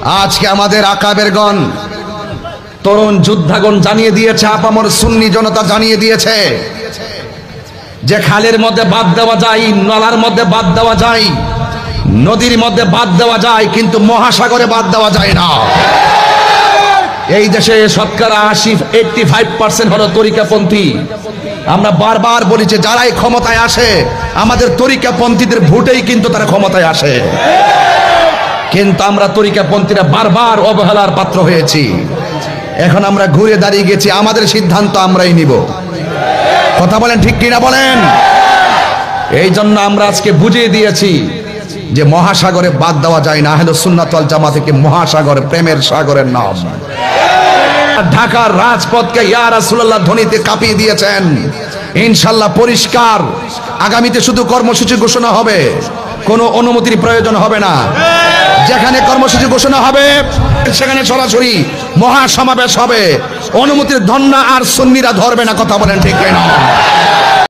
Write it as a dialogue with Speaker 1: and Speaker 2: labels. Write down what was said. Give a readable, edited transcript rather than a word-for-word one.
Speaker 1: আজকে আমাদের আকাবেরগণ তরুণ যোদ্ধাগণ জানিয়ে দিয়েছে, আপামর সুন্নি জনতা জানিয়ে দিয়েছে যে খালের মধ্যে বাদ দেওয়া যায়, নলার মধ্যে বাদ দেওয়া যায়, নদীর মধ্যে বাদ দেওয়া যায়, কিন্তু মহাসাগরে বাদ দেওয়া যায় না। এই দেশে শতকরা 85% হলো তরিকাপন্থী। আমরা বারবার বলি যে যারাই ক্ষমতায় আসে আমাদের তরিকাপন্থীদের ভোটেই কিন্তু তারা ক্ষমতায় আসে, কিন্তু আমরা তরিকাপন্থীরা বারবার অবহেলার পাত্র হয়েছি। এখন আমরা ঘুরে দাঁড়িয়ে গেছি, আমাদের সিদ্ধান্ত আমরাই নিব। কথা বলেন, ঠিক কিনা বলেন? এই জন্য আমরা আজকে বুঝিয়ে দিয়েছি যে মহাসাগরে বাদ দেওয়া যায় না। আহলে সুন্নাত ওয়াল জামাত থেকে মহাসাগর প্রেমের সাগরের নাম। ঢাকার রাজপথকে ইয়া রাসূলুল্লাহ ধ্বনিতে কাঁপিয়ে দিয়েছেন। ইনশাআল্লাহ পরিষ্কার, আগামীতে শুধু কর্মসূচি ঘোষণা হবে, কোনো অনুমতির প্রয়োজন হবে না। যেখানে কর্মসূচি ঘোষণা হবে সেখানে সরাসরি মহাসমাবেশ হবে। অনুমতির ধন্না আর সুন্নিরা ধরবে না। কথা বলেন, ঠিক কিনা?